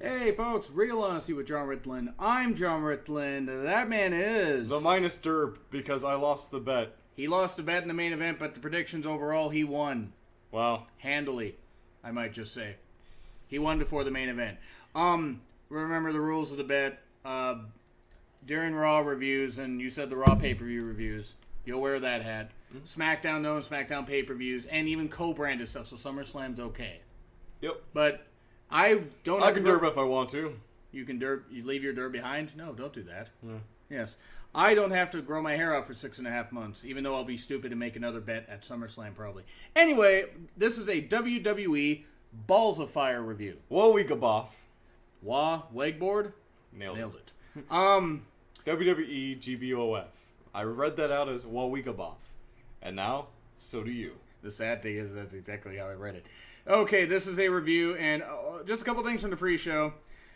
Hey folks, Real Honesty with John Ritland. I'm John Ritland. That man is... The minus Derb, because I lost the bet. He lost the bet in the main event, but the predictions overall, he won. Wow. Handily, I might just say. He won before the main event. Remember the rules of the bet. During Raw reviews, and you said the Raw pay-per-view reviews, you'll wear that hat. Mm-hmm. SmackDown, no, SmackDown pay-per-views, and even co-branded stuff, so SummerSlam's okay. Yep. But... I can derb if I want to. You can derb. You leave your derb behind? No, don't do that. Yeah. Yes. I don't have to grow my hair out for 6.5 months, even though I'll be stupid and make another bet at SummerSlam probably. Anyway, this is a WWE Balls of Fire review. WuhWeGuhBoff. WuhWeGuhBoff? Nailed it. WWE GBOF. I read that out as WuhWeGuhBoff. And now, so do you. The sad thing is that's exactly how I read it. Okay, this is a review, and just a couple things from the pre-show.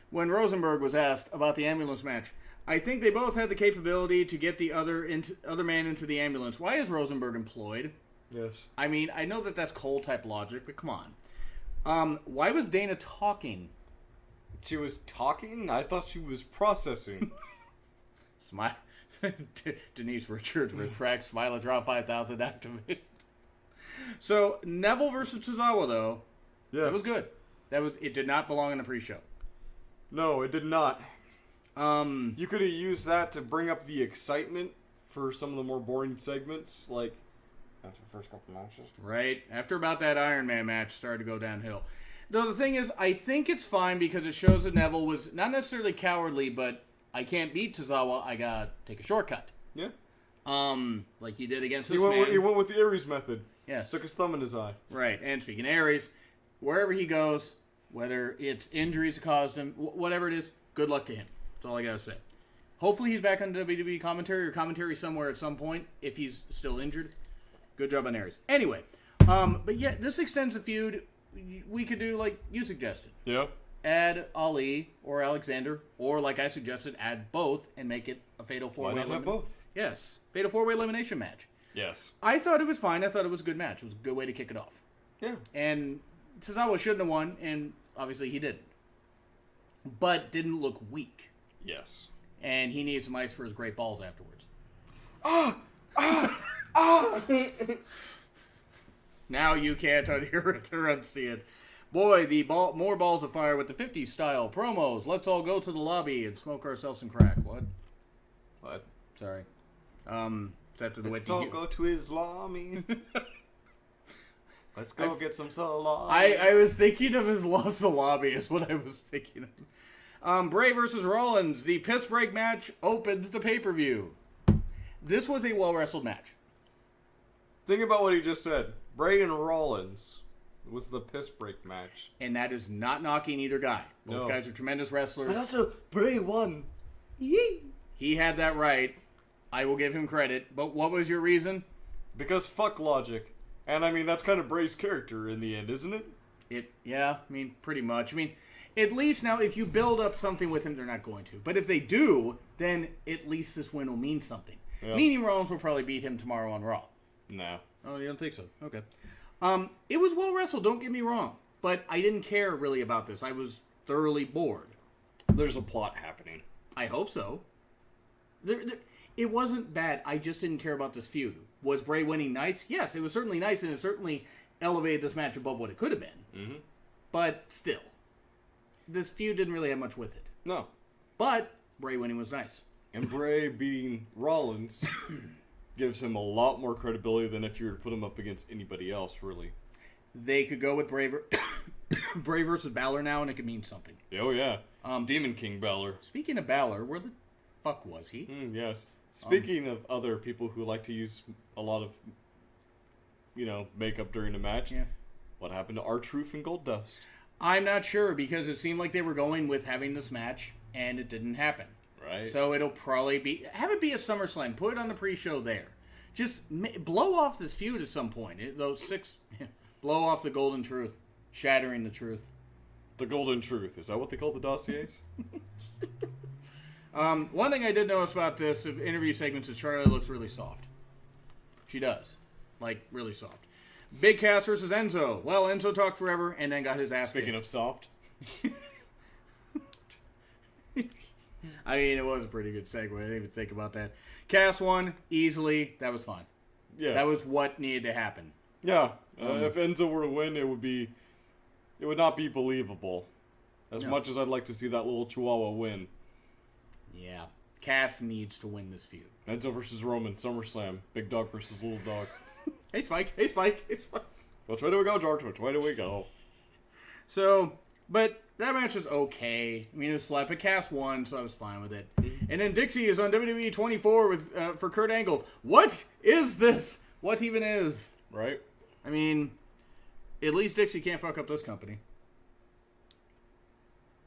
When Rosenberg was asked about the ambulance match, I think they both had the capability to get the other man into the ambulance. Why is Rosenberg employed? Yes. I mean, I know that that's Cole-type logic, but come on. Why was Dana talking? She was talking? I thought she was processing. Smile. Denise Richards retracts Smile Drop 5000 activate. So, Neville versus Cesaro, though, that was good. It did not belong in the pre-show. No, it did not. You could have used that to bring up the excitement for some of the more boring segments, like after the first couple matches. Right. After about that Iron Man match started to go downhill. Though the thing is, I think it's fine because it shows that Neville was not necessarily cowardly, but I can't beat Tozawa, I gotta take a shortcut. Yeah. Like he did against this man. He went with the Aries method. Yes. Took his thumb in his eye. Right. And speaking of Aries, wherever he goes, whether it's injuries that caused him, whatever it is, good luck to him. That's all I gotta say. Hopefully he's back on WWE commentary or commentary somewhere at some point if he's still injured. Good job on Aries. Anyway, but yeah, this extends the feud. We could do like you suggested. Yeah. Add Ali or Alexander, or like I suggested, add both and make it a fatal four-way. Why not have both? Yes, fatal four-way elimination match. Yes. I thought it was fine. I thought it was a good match. It was a good way to kick it off. Yeah. And Cesaro shouldn't have won, and obviously he didn't. But didn't look weak. Yes. And he needs some ice for his great balls afterwards. Now you can't unhear it or unsee it. Boy, more balls of fire with the 50s style promos. Let's all go to the lobby and smoke ourselves some crack. What? Sorry. After the Let's all go to Islami. Let's go get some salami. I was thinking of his salami is what I was thinking of. Bray versus Rollins. The piss break match opens the pay-per-view. This was a well-wrestled match. Think about what he just said. Bray and Rollins was the piss break match. And that is not knocking either guy. Both guys are tremendous wrestlers. But also, Bray won. Yee. He had that right. I will give him credit. But what was your reason? Because fuck logic. And I mean, that's kind of Bray's character in the end, isn't it? Yeah, I mean, pretty much. I mean, at least now, if you build up something with him, they're not going to. But if they do, then at least this win will mean something. Yeah. Meaning Rollins will probably beat him tomorrow on Raw. No. Oh, you don't think so? Okay. It was well wrestled, don't get me wrong. But I didn't care really about this. I was thoroughly bored. There's a plot happening. I hope so. It wasn't bad. I just didn't care about this feud. Was Bray winning nice? Yes, it was certainly nice, and it certainly elevated this match above what it could have been. Mm-hmm. But still, this feud didn't really have much with it. No. But Bray winning was nice. And Bray beating Rollins gives him a lot more credibility than if you were to put him up against anybody else, really. They could go with Bray versus Balor now, and it could mean something. Oh, yeah. Demon King Balor. Speaking of Balor, where the fuck was he? Yes. Speaking of other people who like to use a lot of, makeup during the match, what happened to R-Truth and Goldust? I'm not sure, because it seemed like they were going with having this match, and it didn't happen. Right. So it'll probably have it be a SummerSlam. Put it on the pre-show there. Just blow off this feud at some point. Blow off the golden truth. Shattering the truth. The golden truth. Is that what they call the dossiers? One thing I did notice about this interview segments is Charlie looks really soft. She does. Like, really soft. Big Cass versus Enzo. Well, Enzo talked forever and then got his ass Speaking kicked. of soft. I mean, it was a pretty good segue. I didn't even think about that. Cass won easily. That was fine. Yeah. That was what needed to happen. Yeah. If Enzo were to win, it would not be believable. As much as I'd like to see that little Chihuahua win. Yeah. Cass needs to win this feud. Enzo versus Roman, SummerSlam. Big Dog versus Little Dog. Hey, Spike. Hey, Spike. Hey, Spike. Which way do we go, George? Which way do we go? So, but that match was okay. I mean, it was flat, but Cass won, so I was fine with it. And then Dixie is on WWE 24 for Kurt Angle. What is this? What even is? Right? I mean, at least Dixie can't fuck up this company.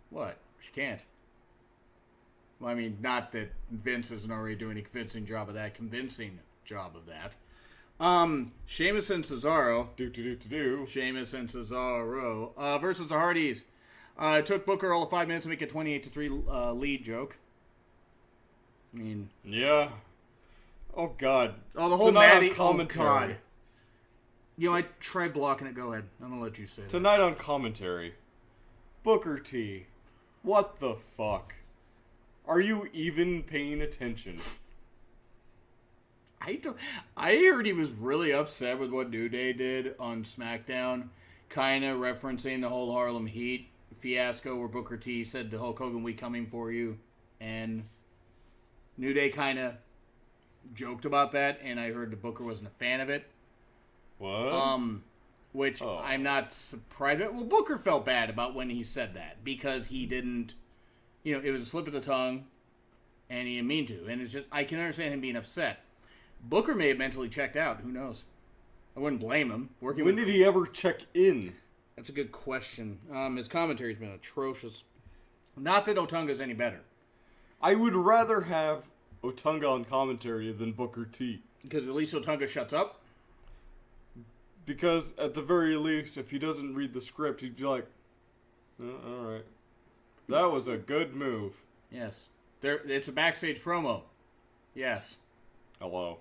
What? She can't. Well, I mean, not that Vince isn't already doing a convincing job of that. Sheamus and Cesaro. Sheamus and Cesaro versus the Hardys. It took Booker all of 5 minutes to make a 28-3 lead joke. I mean... Yeah. Oh, God. Oh, the whole Maddie commentary. Oh, God. You know, I tried blocking it. Go ahead. I'm going to let you say it. Tonight on commentary, Booker T. What the fuck? Are you even paying attention? I heard he was really upset with what New Day did on SmackDown, kind of referencing the whole Harlem Heat fiasco where Booker T said to Hulk Hogan, "We coming for you," and New Day kind of joked about that, and I heard that Booker wasn't a fan of it. What? Which I'm not surprised at. Well, Booker felt bad about when he said that because he didn't, it was a slip of the tongue, and he didn't mean to, and it's just I can understand him being upset. Booker may have mentally checked out. Who knows? I wouldn't blame him. When did he ever check in? That's a good question. His commentary's been atrocious. Not that Otunga's any better. I would rather have Otunga on commentary than Booker T. Because at least Otunga shuts up? Because at the very least, if he doesn't read the script, he'd be like, alright. That was a good move. Yes. It's a backstage promo. Yes. Hello.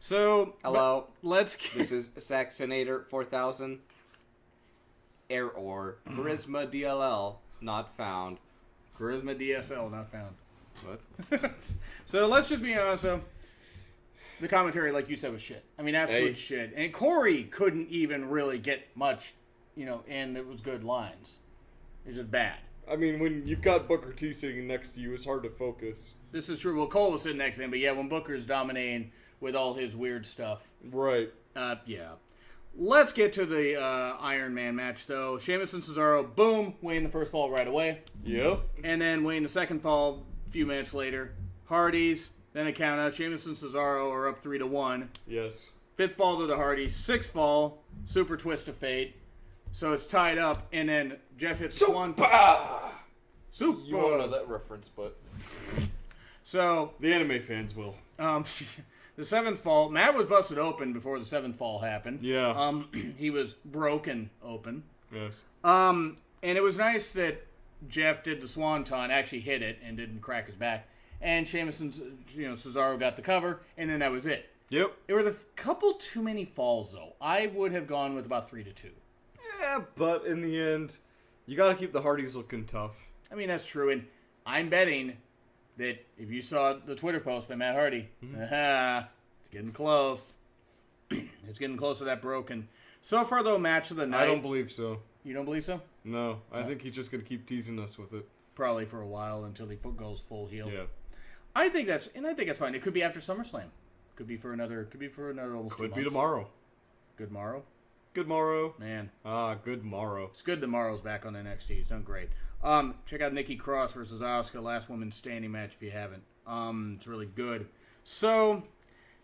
So, hello. Let's This is Saxonator 4000. Error. Charisma DLL not found. Charisma DSL not found. What? So let's just be honest. So the commentary, like you said, was shit. I mean, absolute shit. And Corey couldn't even really get much, and it was good lines. It was just bad. I mean, when you've got Booker T sitting next to you, it's hard to focus. This is true. Well, Cole was sitting next to him, but yeah, when Booker's dominating with all his weird stuff. Right. Yeah. Let's get to the Iron Man match, though. Sheamus and Cesaro, boom, Wayne the first fall right away. Yep. And then Wayne the second fall a few minutes later. Hardys, then a count out. Sheamus and Cesaro are up 3-1. Yes. Fifth fall to the Hardys. Sixth fall, super twist of fate. So it's tied up, and then Jeff hits Swan. Super! You won't know that reference, but... So... The anime fans will. The seventh fall, Matt was busted open before the seventh fall happened. Yeah. He was broken open. Yes. And it was nice that Jeff did the swanton, actually hit it, and didn't crack his back. And Sheamus and Cesaro got the cover, and then that was it. Yep. There was a couple too many falls, though. I would have gone with about 3-2. Yeah, but in the end, you got to keep the Hardys looking tough. I mean, that's true, and I'm betting that if you saw the Twitter post by Matt Hardy, it's getting close. It's getting close to that broken. So far, though, match of the night. I don't believe so. You don't believe so? No, I think he's just going to keep teasing us with it. Probably for a while until he goes full heel. Yeah. I think that's fine. It could be after SummerSlam. Could be for another almost 2 months. Could be tomorrow. Good morrow. Good morrow. Man. Good morrow. It's good tomorrow's back on NXT. He's done great. Check out Nikki Cross versus Asuka, last woman standing match if you haven't. It's really good. So,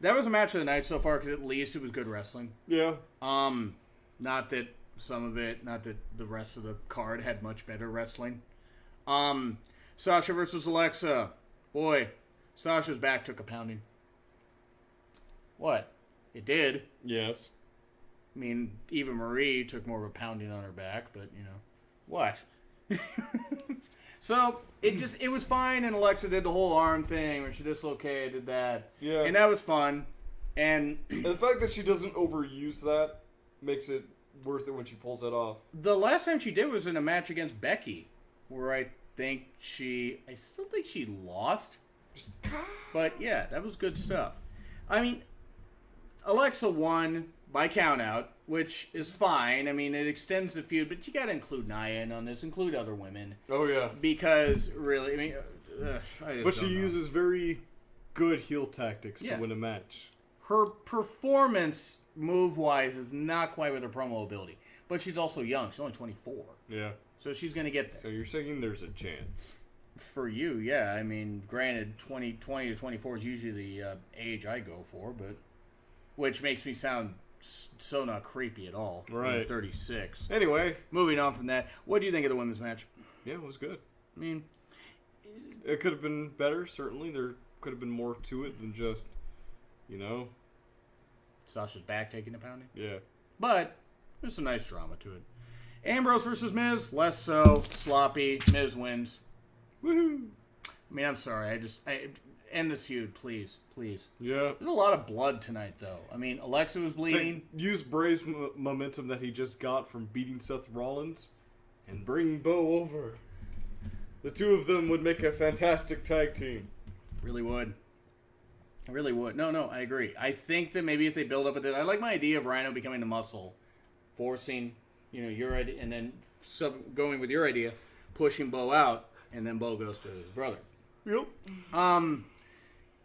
that was a match of the night so far because at least it was good wrestling. Yeah. Not that the rest of the card had much better wrestling. Sasha versus Alexa. Boy, Sasha's back took a pounding. What? It did. Yes. I mean, Eva Marie took more of a pounding on her back, but, what? So, it was fine, and Alexa did the whole arm thing where she dislocated, did that. Yeah. And that was fun. And the fact that she doesn't overuse that makes it worth it when she pulls it off. The last time she did was in a match against Becky, where I still think she lost. But yeah, that was good stuff. I mean, Alexa won by countout, which is fine. I mean, it extends the feud, but you got to include Nia in on this, include other women. Oh yeah. Because really, I mean, but she uses very good heel tactics to win a match. Her performance, move-wise, is not quite with her promo ability. But she's also young. She's only 24. Yeah. So she's going to get there. So you're saying there's a chance? For you, yeah. I mean, granted, 20 to 24 is usually the age I go for, but which makes me sound so not creepy at all. Right. I'm 36. Anyway. Moving on from that, what do you think of the women's match? Yeah, it was good. I mean, it could have been better, certainly. There could have been more to it than just, Sasha's back taking a pounding. Yeah. But there's some nice drama to it. Ambrose versus Miz, less so, sloppy. Miz wins. Woohoo! I mean, I'm sorry. I end this feud, please. Yeah. There's a lot of blood tonight, though. I mean, Alexa was bleeding. Use Bray's momentum that he just got from beating Seth Rollins and bring Bo over. The two of them would make a fantastic tag team. Really would. No, I agree. I think that maybe if they build up at this, I like my idea of Rhino becoming the muscle, forcing, your idea, and then going with your idea, pushing Bo out, and then Bo goes to his brother. Yep.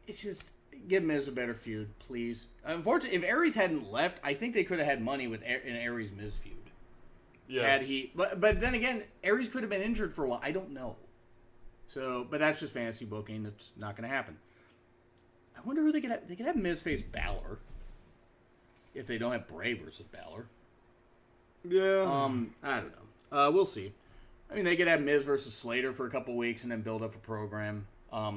It's just give Miz a better feud, please. Unfortunately, if Aries hadn't left, I think they could have had money with an Aries Miz feud. Yes. But then again, Aries could have been injured for a while. I don't know. So, but that's just fantasy booking. It's not going to happen. I wonder who they could have. They could have Miz face Balor. If they don't have Bray versus Balor. Yeah. I don't know. We'll see. I mean, they could have Miz versus Slater for a couple weeks and then build up a program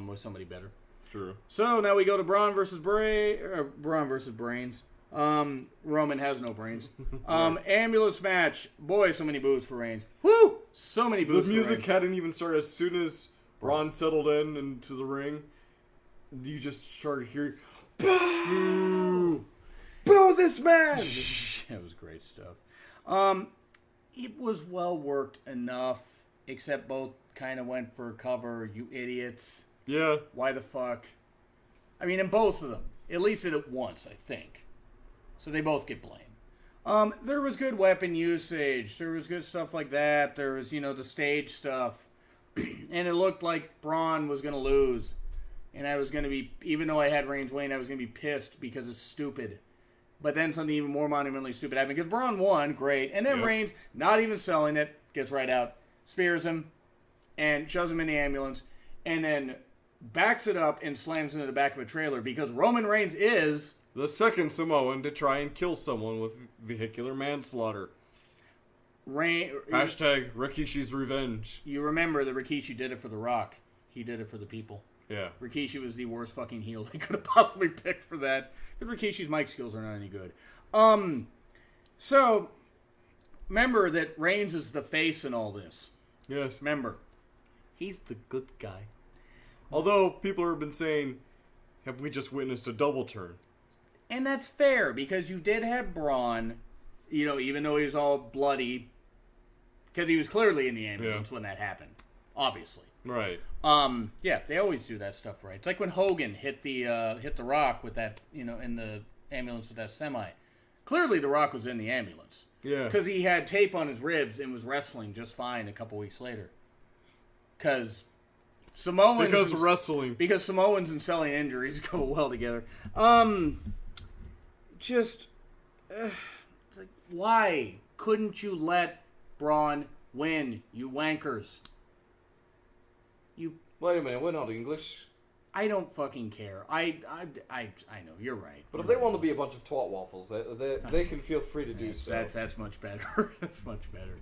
with somebody better. True. So now we go to Braun versus Braun versus Brains. Roman has no brains. Ambulance match. Boy, so many boos for Reigns. Woo! So many boos for Reigns. The music hadn't even started. As soon as Braun settled into the ring, you just started hearing, boo! Boo this man! It was great stuff. It was well worked enough, except both kind of went for cover, you idiots. Yeah. Why the fuck? I mean, in both of them. At least did it once, I think. So they both get blamed. There was good weapon usage. There was good stuff like that. There was, the stage stuff. And it looked like Braun was going to lose. And I was going to be, even though I had Reigns winning, I was going to be pissed because it's stupid. But then something even more monumentally stupid happened. Because Braun won, great. And then Reigns, not even selling it, gets right out, spears him, and shoves him in the ambulance. And then backs it up and slams into the back of a trailer because Roman Reigns is the second Samoan to try and kill someone with vehicular manslaughter. Hashtag Rikishi's revenge. You remember that Rikishi did it for The Rock. He did it for the people. Yeah. Rikishi was the worst fucking heel they could have possibly picked for that. Because Rikishi's mic skills are not any good. So, remember that Reigns is the face in all this. Yes. Remember. He's the good guy. Although, people have been saying, have we just witnessed a double turn? And that's fair, because you did have Braun, even though he was all bloody, because he was clearly in the ambulance when that happened, obviously. Right. Yeah, they always do that stuff right. It's like when Hogan hit the Rock with that, in the ambulance with that semi. Clearly, the Rock was in the ambulance. Yeah. Because he had tape on his ribs and was wrestling just fine a couple weeks later. Because wrestling. Because Samoans and selling injuries go well together. Why couldn't you let Braun win, you wankers? Wait a minute, we're not English. I don't fucking care. I know, you're right. But if they want to be a bunch of twat waffles, they can feel free to do so. That's much better. That's much better.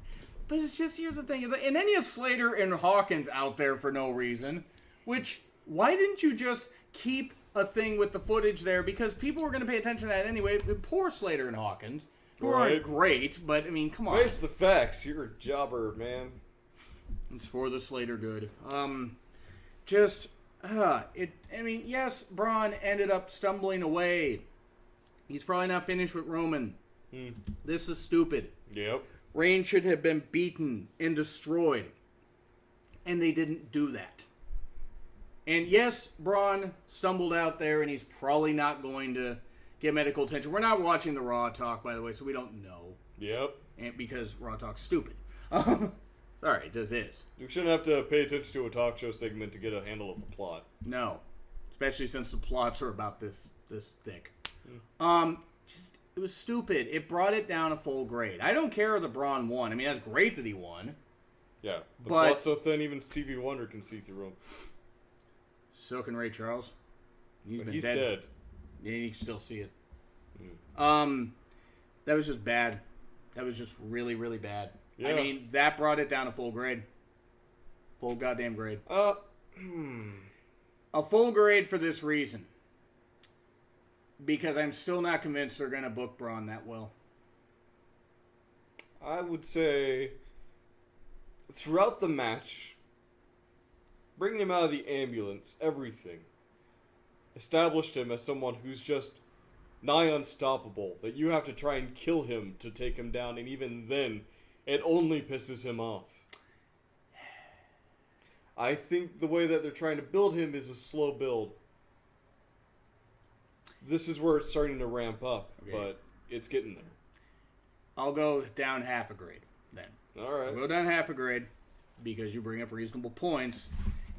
But it's just, here's the thing. And then you have Slater and Hawkins out there for no reason. Which, why didn't you just keep a thing with the footage there? Because people were going to pay attention to that anyway. Poor Slater and Hawkins, who aren't great, but, I mean, come on. Face the facts. You're a jobber, man. It's for the Slater good. Yes, Braun ended up stumbling away. He's probably not finished with Roman. This is stupid. Yep. Reigns should have been beaten and destroyed. And they didn't do that. And yes, Braun stumbled out there, and he's probably not going to get medical attention. We're not watching the Raw talk, by the way, so we don't know. Yep. And because Raw talk's stupid. Sorry, it just is. You shouldn't have to pay attention to a talk show segment to get a handle of the plot. No. Especially since the plots are about this thick. It was stupid. It brought it down a full grade. I don't care that Braun won. I mean, that's great that he won. Yeah. The plot's so thin, even Stevie Wonder can see through him. So can Ray Charles. He's dead. Yeah, you can still see it. That was just bad. That was just really, really bad. Yeah. I mean, that brought it down a full grade. Full goddamn grade. A full grade for this reason. Because I'm still not convinced they're going to book Braun that well. I would say throughout the match, bringing him out of the ambulance, everything, established him as someone who's just nigh unstoppable, that you have to try and kill him to take him down, and even then, it only pisses him off. I think the way that they're trying to build him is a slow build. This is where it's starting to ramp up, but it's getting there. I'll go down half a grade, then. All right. I'll go down half a grade, because you bring up reasonable points,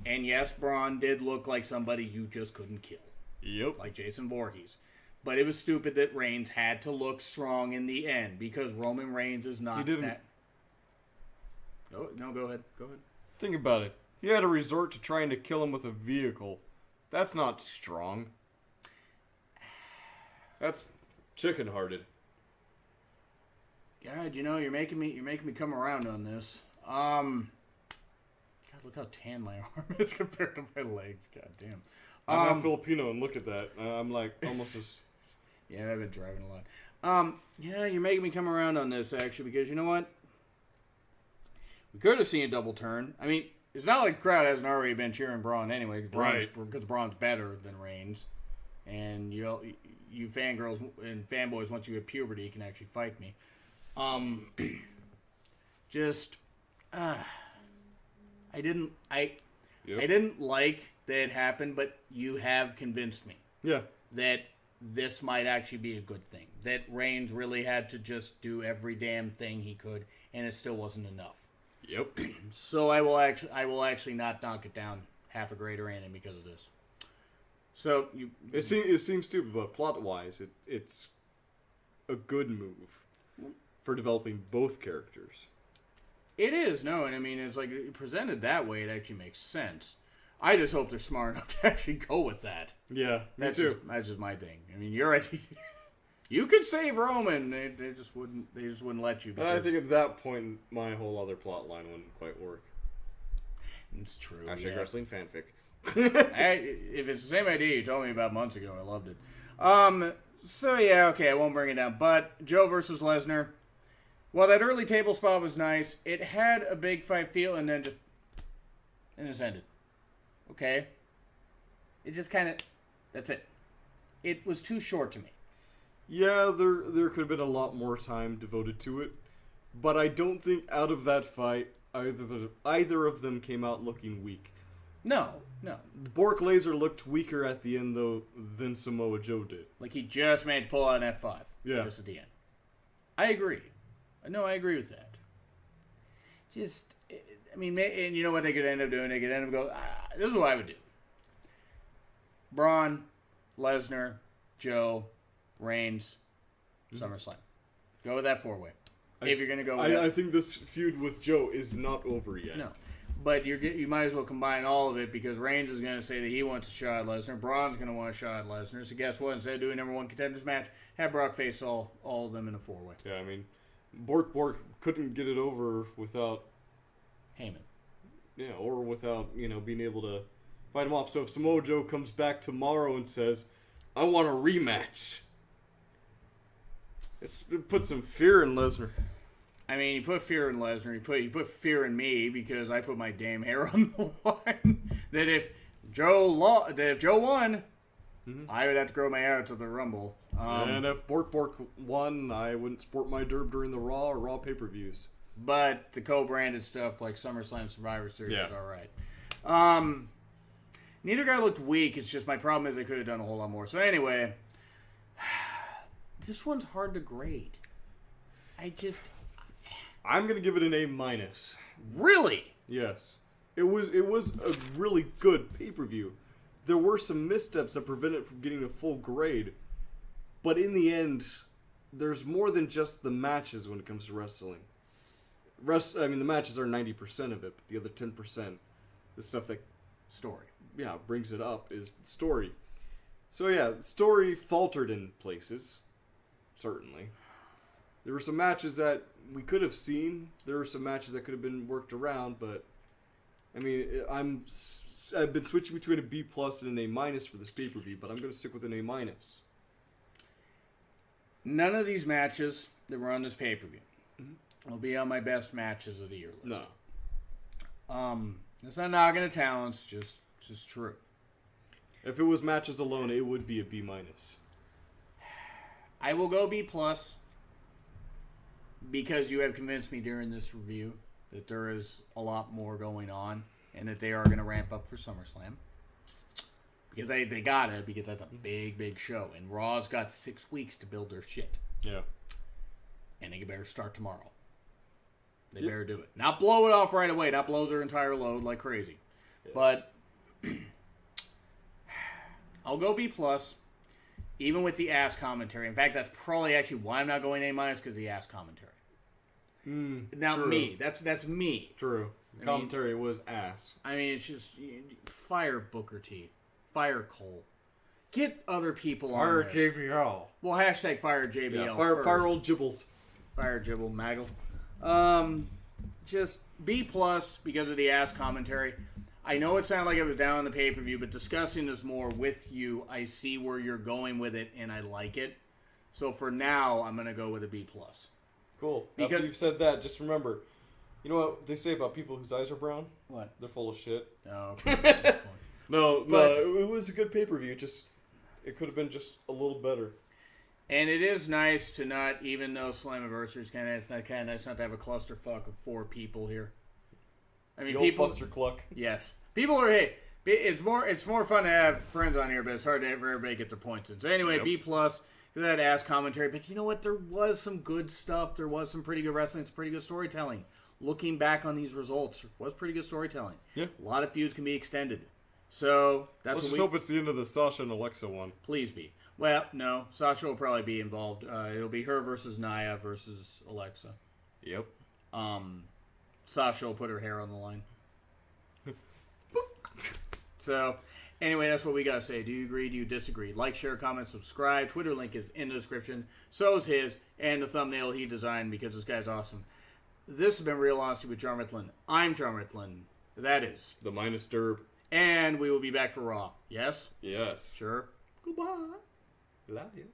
and yes, Braun did look like somebody you just couldn't kill. Yep. Like Jason Voorhees. But it was stupid that Reigns had to look strong in the end, because Roman Reigns is not that... Oh, no, go ahead. Go ahead. Think about it. He had to resort to trying to kill him with a vehicle. That's not strong. That's chicken-hearted. God, you're making me come around on this. God, look how tan my arm is compared to my legs. God damn. I'm not Filipino, and look at that. I'm like almost as... Yeah, I've been driving a lot. Yeah, you're making me come around on this, actually, because you know what? We could have seen a double turn. I mean, it's not like the crowd hasn't already been cheering Braun anyway, because Braun's better than Reigns. And you fangirls and fanboys, once you hit puberty, can actually fight me. I didn't like that it happened, but you have convinced me. Yeah. That this might actually be a good thing. That Reigns really had to just do every damn thing he could, and it still wasn't enough. Yep. So I will actually not knock it down half a grade or anything because of this. So it seems stupid, but plot-wise, it's a good move for developing both characters. It is, no, and I mean, it's like presented that way, it actually makes sense. I just hope they're smart enough to actually go with that. Yeah, me too. That's just my thing. I mean, you're right. You could save Roman. They just wouldn't. They just wouldn't let you. I think at that point, my whole other plot line wouldn't quite work. It's true. Hashtag wrestling fanfic. If it's the same idea you told me about months ago, I loved it. So yeah, okay, I won't bring it down. But Joe versus Lesnar. Well, that early table spot was nice. It had a big fight feel, and then just ended. Okay? It just kind of... That's it. It was too short to me. Yeah, there could have been a lot more time devoted to it. But I don't think out of that fight, either of them came out looking weak. No. Bork Laser looked weaker at the end, though, than Samoa Joe did. Like he just managed to pull out an F5. Yeah. Just at the end. I agree. No, I agree with that. Just... I mean, and you know what they could end up doing? They could end up going, this is what I would do. Braun, Lesnar, Joe, Reigns, SummerSlam. Go with that four-way. If you're going to go with I think this feud with Joe is not over yet. No. But you might as well combine all of it because Reigns is going to say that he wants a shot at Lesnar. Braun's going to want a shot at Lesnar. So guess what? Instead of doing number one contenders match, have Brock face all of them in a four-way. Yeah, I mean, Bork couldn't get it over without... Heyman. Yeah, or without, being able to fight him off. So if Samoa Joe comes back tomorrow and says, I want a rematch, it puts some fear in Lesnar. I mean, you put fear in Lesnar. You put fear in me because I put my damn hair on the line. That if Joe won, I would have to grow my hair out to the Rumble. And if Bork won, I wouldn't sport my derb during the Raw or Raw pay-per-views. But the co-branded stuff like SummerSlam Survivor Series is all right. Neither guy looked weak. It's just my problem is they could have done a whole lot more. So anyway, this one's hard to grade. I'm gonna give it an A-. Really? Yes. It was a really good pay-per-view. There were some missteps that prevented it from getting a full grade. But in the end, there's more than just the matches when it comes to wrestling. The matches are 90% of it, but the other 10%, the stuff that Story. brings it up is the story. So yeah, the story faltered in places, certainly. There were some matches that we could have seen. There were some matches that could have been worked around, but I mean, I've been switching between a B+ and an A- for this pay-per-view, but I'm going to stick with an A-. None of these matches that were on this pay-per-view will be on my best matches of the year list. No. It's not knocking the talents, just true. If it was matches alone, it would be a B-. I will go B+ because you have convinced me during this review that there is a lot more going on and that they are going to ramp up for SummerSlam. Because they gotta, because that's a big show. And Raw's got 6 weeks to build their shit. Yeah. And they better start tomorrow. They better do it. Not blow it off right away. Not blow their entire load like crazy. Yes. But I'll go B+, even with the ass commentary. In fact, that's probably actually why I'm not going A- because of the ass commentary. Now, true. me. That's me. True. The commentary was ass. I mean, it's just fire Booker T. Fire Cole. Get other people on there. Fire JBL. Well, hashtag fire JBL. Yeah, fire old Jibbles. Fire Jibble Maggle. Just B+ because of the ass commentary. I know it sounded like I was down on the pay-per-view, but discussing this more with you, I see where you're going with it, and I like it. So for now, I'm going to go with a B+. Cool. Because after you've said that, just remember, you know what they say about people whose eyes are brown? What? They're full of shit. Oh, okay. No, it was a good pay-per-view. It could have been just a little better. And it is nice to not, even though Slammiversary is it's not nice not to have a clusterfuck of 4 people here. I mean, people. Clustercluck. Yes, people are. Hey, it's more fun to have friends on here, but it's hard to have everybody get their points in. So anyway, B+ because of that ass commentary. But you know what? There was some good stuff. There was some pretty good wrestling. Some pretty good storytelling. Looking back on these results, was pretty good storytelling. Yeah, a lot of feuds can be extended. So let's just hope it's the end of the Sasha and Alexa one. Please be. Well, no, Sasha will probably be involved. It'll be her versus Nia versus Alexa. Yep. Sasha will put her hair on the line. So, anyway, that's what we gotta say. Do you agree? Do you disagree? Like, share, comment, subscribe. Twitter link is in the description. So is his, and the thumbnail he designed because this guy's awesome. This has been Real Honesty with John Ritlin. I'm John Ritlin. That is the minus Derb. And we will be back for Raw. Yes? Yes. Sure. Goodbye. Love you.